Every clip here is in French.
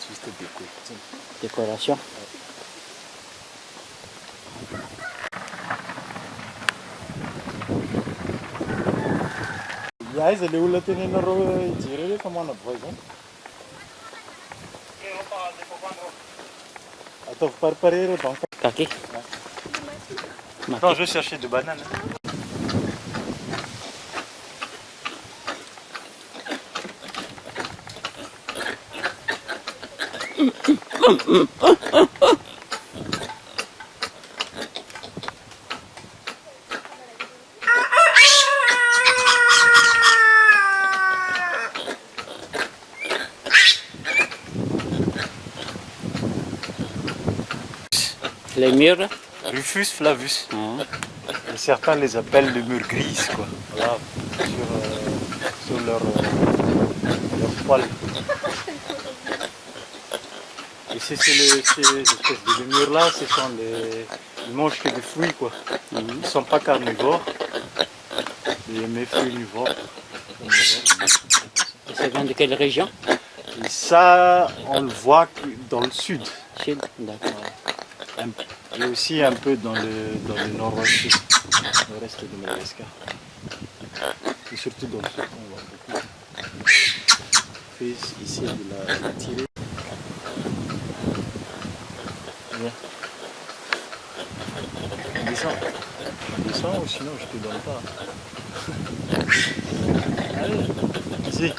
Juste Décoration. Guys, ele ula tini naro jiri sama na boy kan? Attends, vous préparez donc. Kaki. Non, je vais chercher des bananes. Les murs. Rufus flavus. Ah. Et certains les appellent le mur gris, quoi. Voilà, sur leur poil. Et c'est les murs là, ce sont ils mangent que des fruits, quoi. Ils ne sont pas carnivores. Ils aiment les fruits livres. Et ça vient de quelle région? Et ça, on le voit dans le sud. Sud. D'accord. Et aussi un peu dans le nord-ouest, le reste de Madagascar. Et surtout dans le sud, on voit beaucoup. On fait ici de la tirer. Viens. Descends ou sinon je te donne pas. Allez, ici.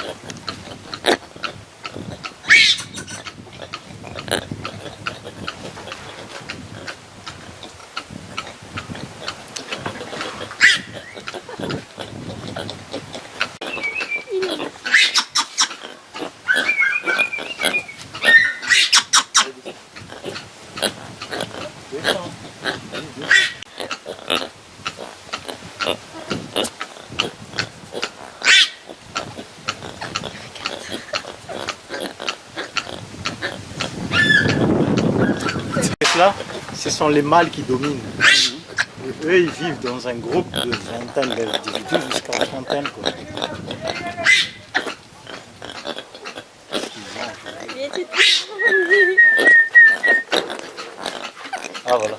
Là, ce sont les mâles qui dominent. Et eux, ils vivent dans un groupe de vingtaine d'individus jusqu'à trentaine. Quoi. Ah voilà.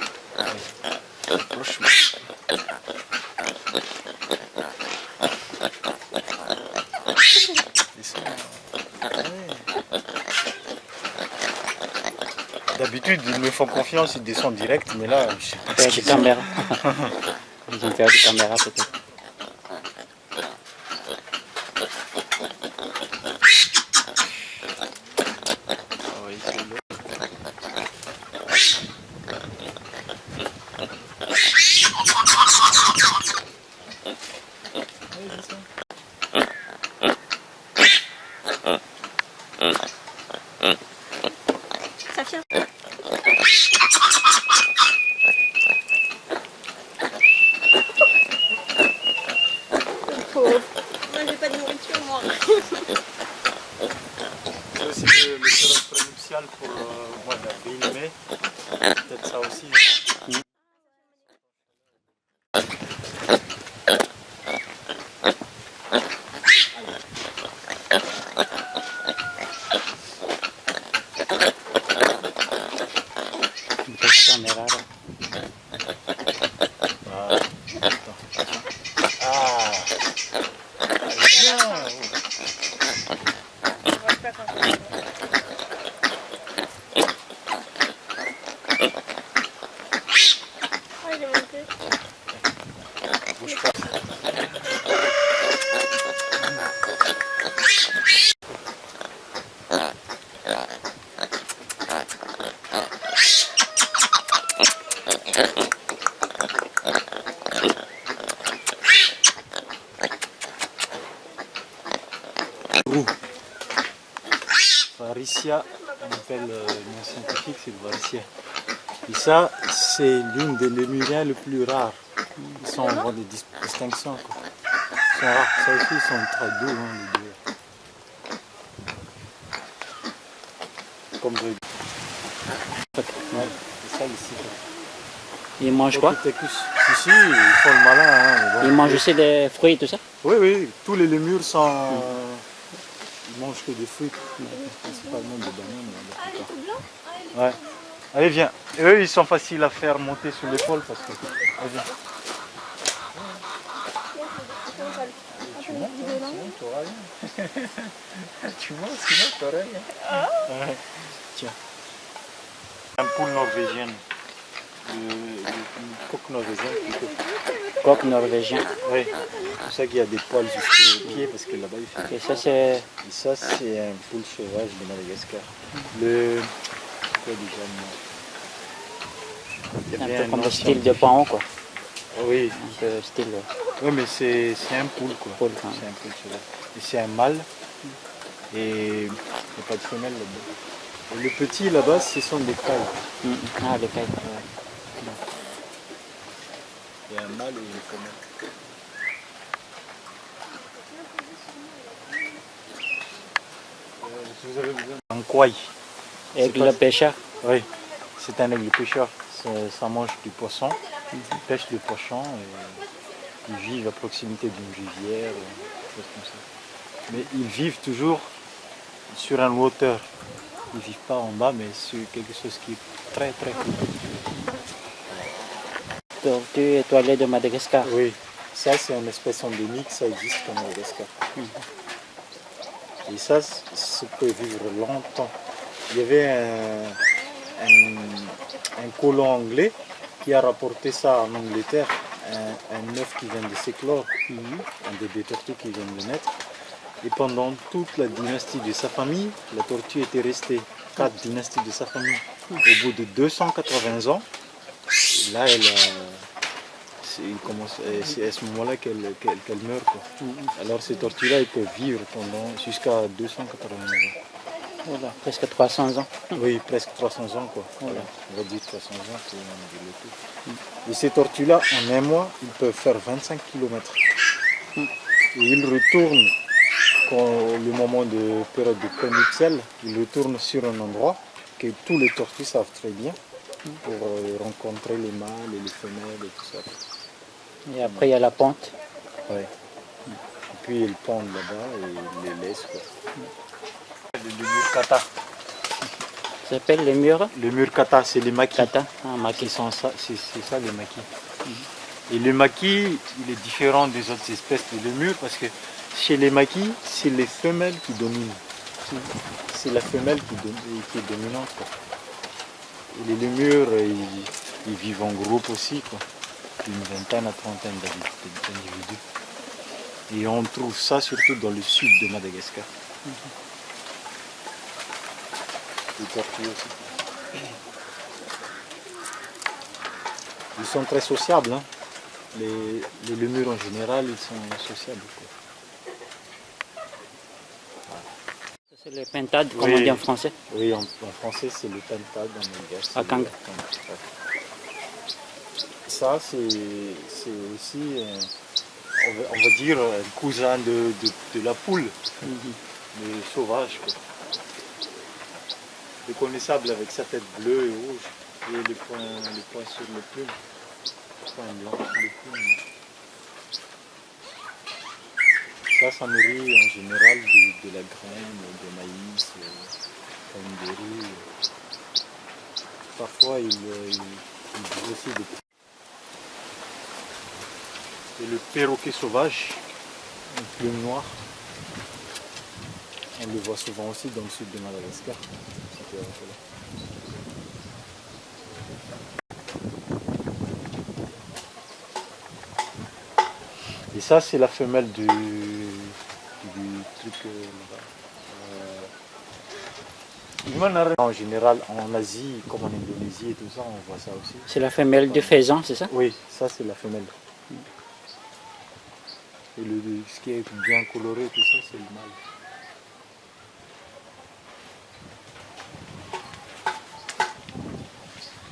D'habitude, ils me font confiance, ils descendent direct, mais là, je sais pas. Faire des caméras. Ils vont faire des caméras peut-être. Moi j'ai pas de nourriture moi. C'est aussi le période prénuptiale pour le mois d'avril-mai. Peut-être ça aussi. Une petite caméra là. Ah, bien. Ah il est monté. Bouge pas. Varicia, on appelle le nom scientifique, c'est Varicia. Et ça, c'est l'une des lémuriens les plus rares. Ils sont en voie de distinction. Quoi. Ils sont rares. Ça aussi, ils sont très doux, hein, les deux. Comme je dis. Ouais, c'est ça ici. Ils mangent quoi? Coquitecus. Si, ils font le malin. Hein, mais bon. Ils mangent aussi des fruits et tout ça? Oui, oui, tous les lémures sont... Ils mangent que des fruits, principalement des bananes. Ah, il est tout blanc? Ah, il est Ouais. Allez, viens. Et eux, ils sont faciles à faire monter sur l'épaule parce que... Allez, viens. Tu montes, tu auras rien. Tu montes, sinon tu auras rien. Ouais. Tiens. Un poule norvégienne. Une coque norvégienne plutôt. Coq norvégien. Oui. C'est pour ça qu'il y a des poils jusqu'aux pieds parce que là-bas il fait. Et ça c'est Et ça, c'est un poule sauvage de Madagascar. Le. Quoi déjà, il y un avait peu comme le ancien style de Pao quoi. Oui, Un peu style oui, mais c'est un poule quoi. poule. Hein. C'est un poule sauvage. Et c'est un mâle. Et il n'y a pas de femelle là-bas. Et le petit là-bas, ce sont des cailles. Ah, les cailles. Il y a un mâle et une femelle. Vous avez besoin d'un kouaï. Aigle pêcheur. Oui, c'est un aigle pêcheur. Ça mange du poisson. Il pêche le poisson et ils vivent à proximité d'une rivière, des choses comme ça. Mais ils vivent toujours sur une hauteur. Ils ne vivent pas en bas, mais sur quelque chose qui est très très haut. Tortue étoilée de Madagascar. Oui, ça c'est une espèce endémique, ça existe au Madagascar. Et ça peut vivre longtemps. Il y avait un colon anglais qui a rapporté ça en Angleterre, un œuf qui vient de s'éclore, un bébé tortue qui vient de naître. Et pendant toute la dynastie de sa famille, la tortue était restée 4 dynasties de sa famille. Au bout de 280 ans, là, c'est à ce moment-là qu'elle meurt. Quoi. Alors ces tortues-là, elles peuvent vivre jusqu'à 280 ans. Voilà, presque 300 ans. Oui, presque 300 ans. Quoi. Voilà. On va dire 300 ans, c'est le tout. Et ces tortues-là, en un mois, ils peuvent faire 25 km. Et ils retournent, quand le moment de période de plein nuptial, ils retournent sur un endroit que tous les tortues savent très bien pour rencontrer les mâles et les femelles et tout ça. Et après, il y a la pente. Ouais. Et puis ils pondent là-bas et ils les laissent. Quoi. Le mur kata. Ça s'appelle les murs Le mur kata, c'est les maquis. Kata. Ah, maquis. C'est ça les maquis. Et le maquis, il est différent des autres espèces de lémures parce que chez les maquis, c'est les femelles qui dominent. C'est la femelle qui est dominante. Quoi. Et les lémures, ils vivent en groupe aussi. Quoi. Une vingtaine à trentaine d'individus. Et on trouve ça surtout dans le sud de Madagascar. Les tortues aussi. Ils sont très sociables. Hein. Les lémures en général, ils sont sociables. Quoi. Ça, c'est les pintades, comme on dit en français. Oui, en français, c'est le pentade, en malgache. Akang. Ça, c'est aussi, on va dire, un cousin de la poule, mais sauvage. Quoi. Reconnaissable avec sa tête bleue et rouge, et les points sur le plume, les points blancs sur le plume. Ça nourrit en général de la graine, de maïs, comme des riz. Parfois, il bouge aussi des... Et le perroquet sauvage, une plume noire, on le voit souvent aussi dans le sud de Madagascar. Et ça, c'est la femelle du truc là-bas. En général, en Asie, comme en Indonésie et tout ça, on voit ça aussi. C'est la femelle du faisan, c'est ça? Oui, ça c'est la femelle. Et ce qui est bien coloré, tout ça, c'est le mâle.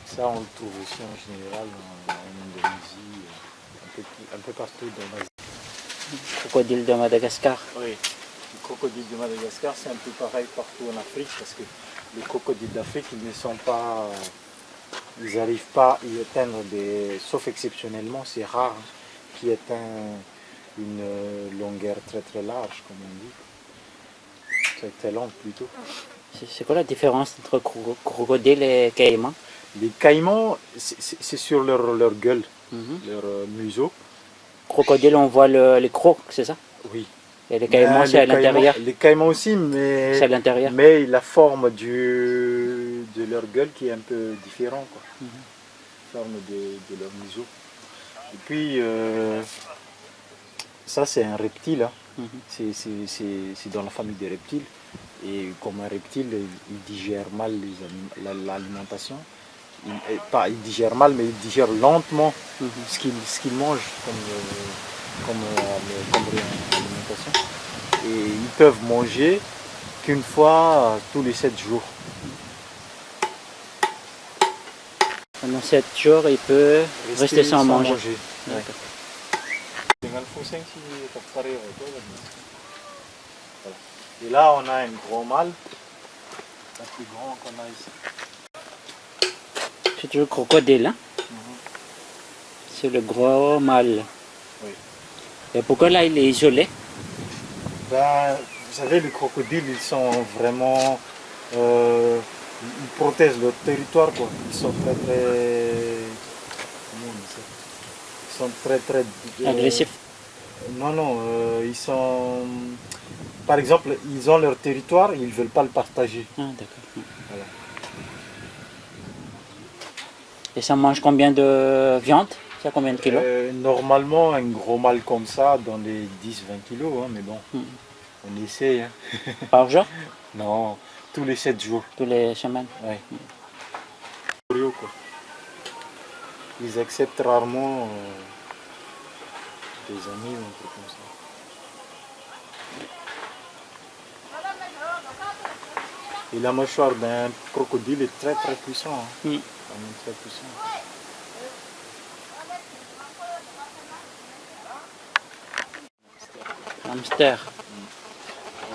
Ça, on le trouve aussi en général en Indonésie, un peu partout dans l'Asie. Crocodile de Madagascar. Oui, le crocodile de Madagascar, c'est un peu pareil partout en Afrique, parce que les crocodiles d'Afrique, ils ne sont pas ils n'arrivent pas à y atteindre des... Sauf exceptionnellement, c'est rare hein, qui atteint une longueur très très large, comme on dit. Très très longue plutôt. C'est quoi la différence entre crocodile et caïman? Les caïmans, c'est sur leur gueule, leur museau. Crocodile, on voit les crocs, c'est ça? Oui. Et les caïmans, c'est à l'intérieur? Les caïmans aussi, mais, c'est à l'intérieur. Mais la forme de leur gueule qui est un peu différente. La forme de leur museau. Et puis, ça c'est un reptile. Hein. C'est dans la famille des reptiles. Et comme un reptile, il digère mal l'alimentation. Il digère mal, mais il digère lentement ce qu'il mange comme alimentation. Et ils peuvent manger qu'une fois tous les 7 jours. Pendant 7 jours, il peut rester sans manger. Et là, on a un gros mâle, le plus grand qu'on a ici. C'est toujours crocodile, hein? C'est le gros mâle. Oui. Et pourquoi là, il est isolé? Ben, vous savez, les crocodiles, ils sont vraiment... ils protègent leur territoire, quoi. Ils sont très, très... Comment on dit ça? Ils sont très, très... Agressif? Non, non, ils sont... Par exemple, ils ont leur territoire et ils ne veulent pas le partager. Ah, d'accord. Voilà. Et ça mange combien de viande? Ça combien de kilos? Normalement, un gros mâle comme ça, dans les 10-20 kilos, hein, mais bon, on essaie. Hein. Par jour? Non, tous les 7 jours. Tous les semaines? Oui. Ils acceptent rarement des amis ou un truc comme ça. Et la mâchoire d'un crocodile est très très puissant. Hein. Vraiment très puissant. Hamster.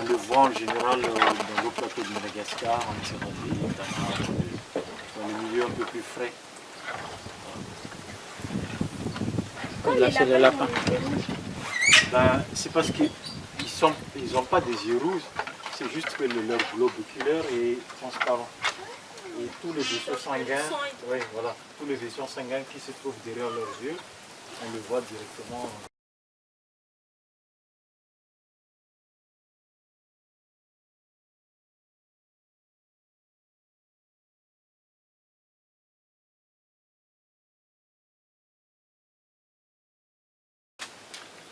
On le voit en général dans le plateau de Madagascar, en Serbie, dans les milieux un peu plus frais. Là, c'est le lapin. Ben, c'est parce qu'ils n'ont pas des yeux rouges, c'est juste que leur globe oculaire est transparent. Et tous les vaisseaux sanguins, oui, voilà, tous les vaisseaux sanguins qui se trouvent derrière leurs yeux, on le voit directement.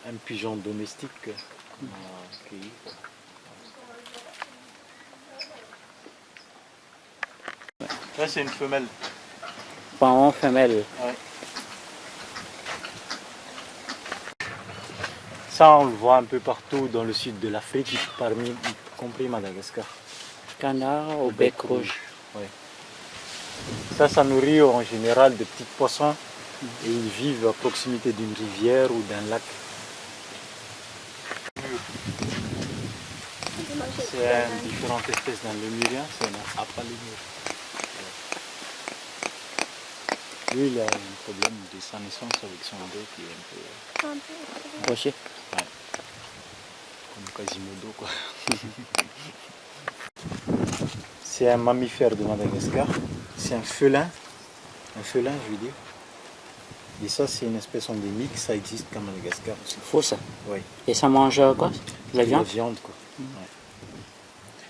Un pigeon domestique qu'on a accueilli. Ça c'est une femelle. Paon femelle. Ouais. Ça on le voit un peu partout dans le sud de l'Afrique, y compris Madagascar. Canard au bec rouge. Ouais. Ça nourrit en général des petits poissons et ils vivent à proximité d'une rivière ou d'un lac. C'est différentes espèces dans le lémurien, c'est un apalémur. Lui, il a un problème de sa naissance avec son dos qui est un peu... Rocher. Ouais. Comme Quasimodo, quoi. C'est un mammifère de Madagascar. C'est un félin, je veux dire. Et ça, c'est une espèce endémique, ça existe qu'à Madagascar aussi. Faux ça? Oui. Et ça mange quoi? La viande? La viande, quoi. Ouais.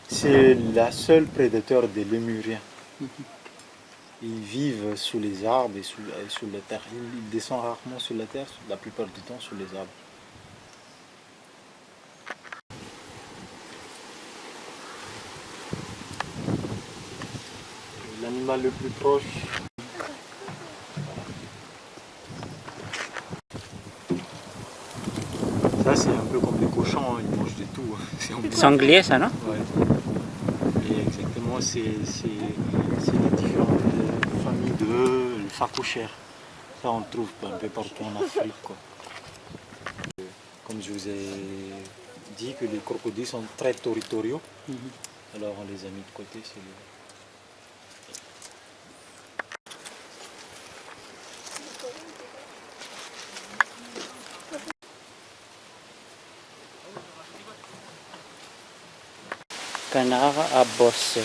C'est la seule prédateur des lémuriens. Ils vivent sous les arbres et sous la terre. Ils descendent rarement sur la terre, la plupart du temps sous les arbres. L'animal le plus proche. Ça c'est un peu comme les cochons, ils mangent de tout. Sanglier ça, non? Ouais. Et exactement, c'est les différentes familles de phacochères. Ça on trouve un peu partout en Afrique, quoi. Comme je vous ai dit que les crocodiles sont très territoriaux, alors on les a mis de côté. Canard à bosse.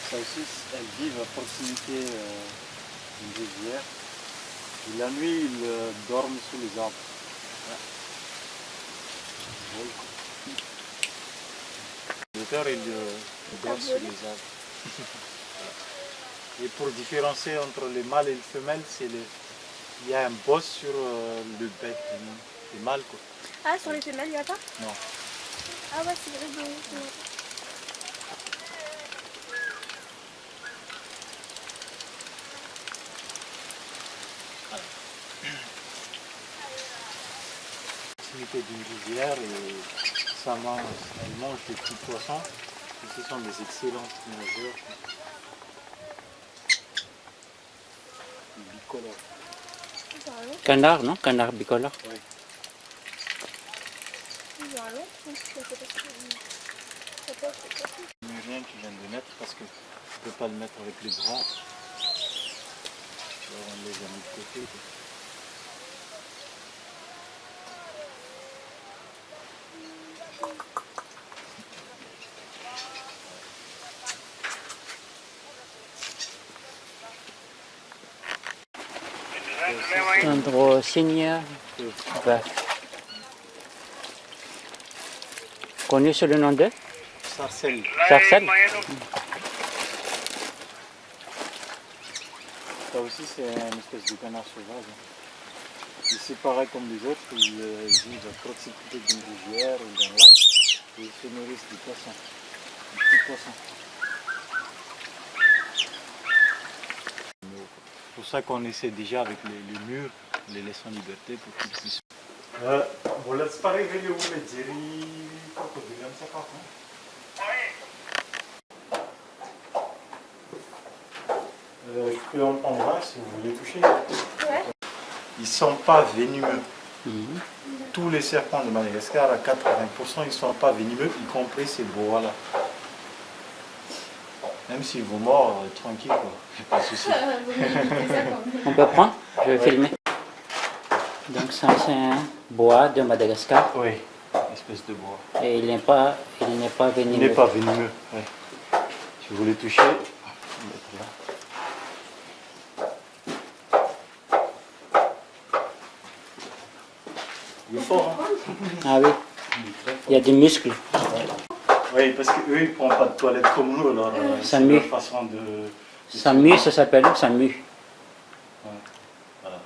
Ça aussi, elles vivent à proximité d'une rivière. Et la nuit, ils dorment sous les arbres. L'auteur, il dort sous les arbres. Et pour différencier entre les mâles et les femelles, il y a un bosse sur le bec des mâles. Quoi. Ah, sur les femelles, il n'y a pas? Non. Ah ouais, c'est vrai. Proximité d'une rivière et elle mange des petits poissons. Et ce sont des excellents nageurs. Bicolores. Canard, non? Canard bicolore. Oui. Murien qui vient de naître parce que tu ne peux pas le mettre avec les bras. Alors on les a mis de côté. Quoi. Androsinia Bœuf. Connu sous le nom de Sarcelle. Sarcelle. Ça aussi c'est une espèce de canard sauvage. Il c'est pareil comme les autres, ils vivent à proximité d'une rivière ou d'un lac et ils se nourrissent du poisson, du petit poisson. C'est pour ça qu'on essaie déjà avec les murs, les laisser en liberté pour qu'ils puissent. Voilà, c'est pareil, vous les dire, crocodile, ça part. Je peux en prendre un si vous voulez toucher. Ouais. Ils ne sont pas venimeux. Tous les serpents de Madagascar, à 80%, ils ne sont pas venimeux, y compris ces boas-là. Même s'ils vous mordent, tranquille, quoi. Pas de souci. On peut prendre? Je vais filmer. Donc ça c'est un bois de Madagascar. Oui, espèce de bois. Et il n'est pas venimeux. Il n'est pas venimeux. Oui. Si vous voulez toucher, on va mettre là. Il est fort, hein? Ah oui, il y a des muscles. Oui, parce qu'eux, ils ne prennent pas de toilette comme nous, alors Ça c'est mue. leur façon de... Ça mue, ça s'appelle, ça mue. Ouais. Voilà.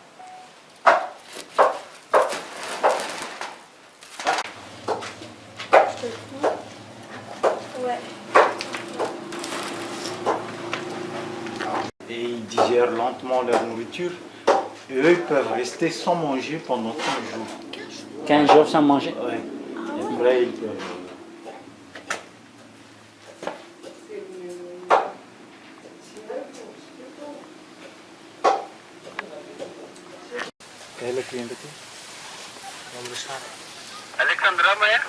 Ouais. Et ils digèrent lentement leur nourriture. Et eux, ils peuvent rester sans manger pendant 15 jours. 15 jours sans manger. Ouais. Et après, ils peuvent... Quelle est la cliente? Alexandra Maya?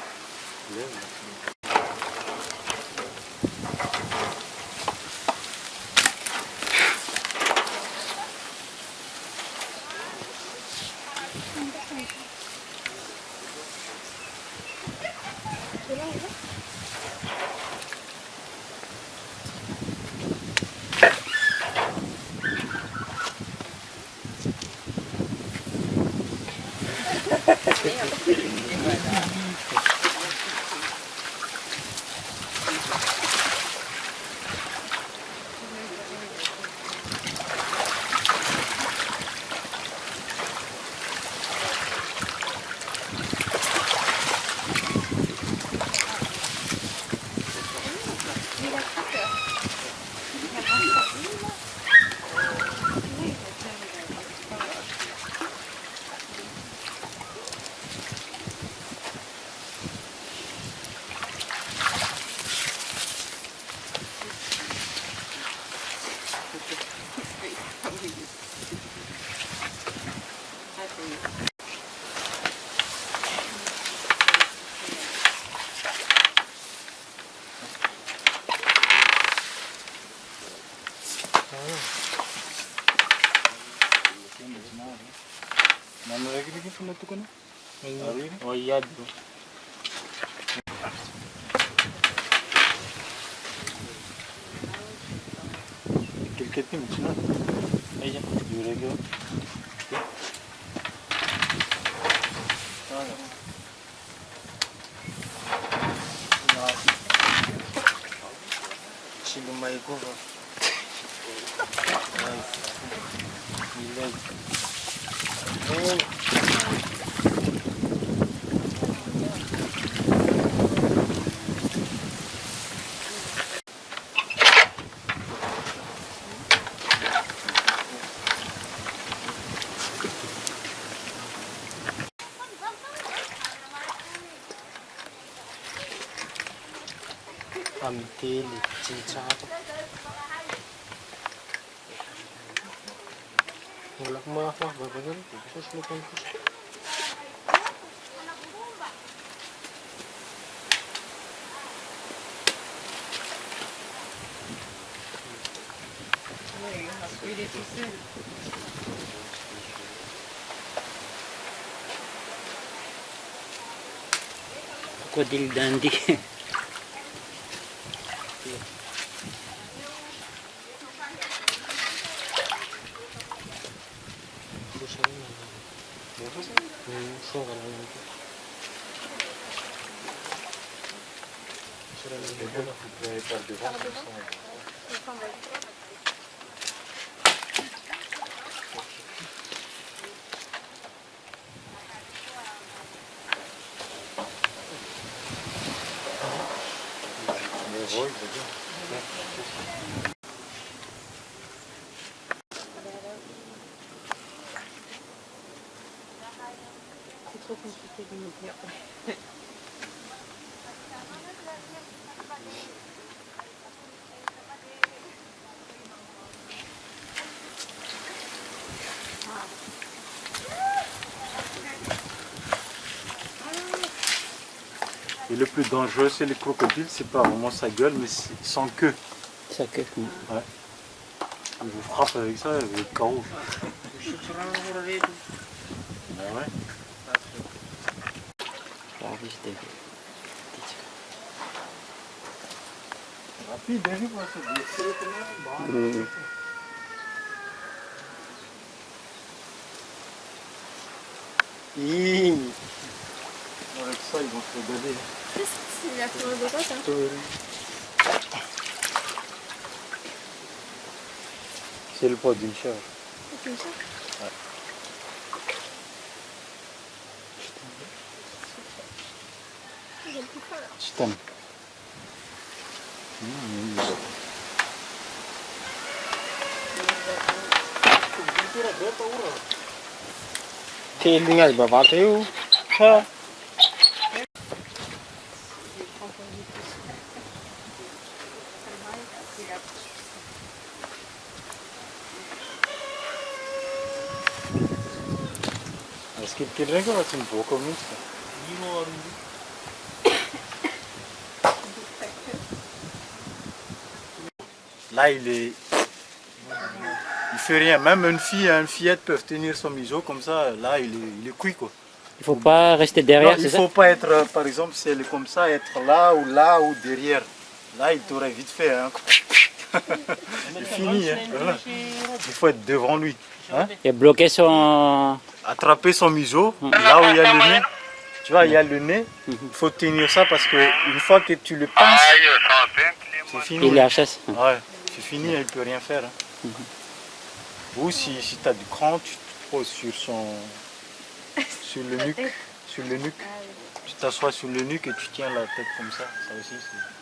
Bakayım içine. İyice. Yürek yok. Chilo maigova. Amteli, cincang. Wala kang mga babagal. Susulikan ko. Crocodile Dundee. C'est trop compliqué de me dire. Et le plus dangereux, c'est les crocodiles. C'est pas vraiment sa gueule, mais c'est son queue. Ça que. Ouais. Il vous frappe avec ça, il vous KO. Ah ouais. Rapide, avec ça, ils vont se regarder. C'est la couleur de quoi ça? C'est le poids d'une chèvre. Comme ça? J'aime plus pas là. Je t'aime. Telo nga bavata io. Est-ce qu'il tirerait quoi? C'est une peau comme ça. Là, il fait rien. Même une fillette peuvent tenir son museau comme ça. Là, il est cuit quoi. Il faut pas rester derrière, Non, il c'est ne ça? faut pas être, par exemple, si elle est comme ça, être là ou derrière. Là, il t'aurait vite fait. Hein. C'est fini. Hein. Voilà. Il faut être devant lui. Hein. Et bloquer son. Attraper son museau, là où il y a le nez. Tu vois, il y a le nez. Il faut tenir ça parce qu'une fois que tu le pinces, c'est fini. Il est HS. Ouais, c'est fini, il ne peut rien faire. Hein. Ou si tu as du cran, tu te poses sur le nuque. Tu t'assois sur le nuque et tu tiens la tête comme ça. Ça aussi, c'est...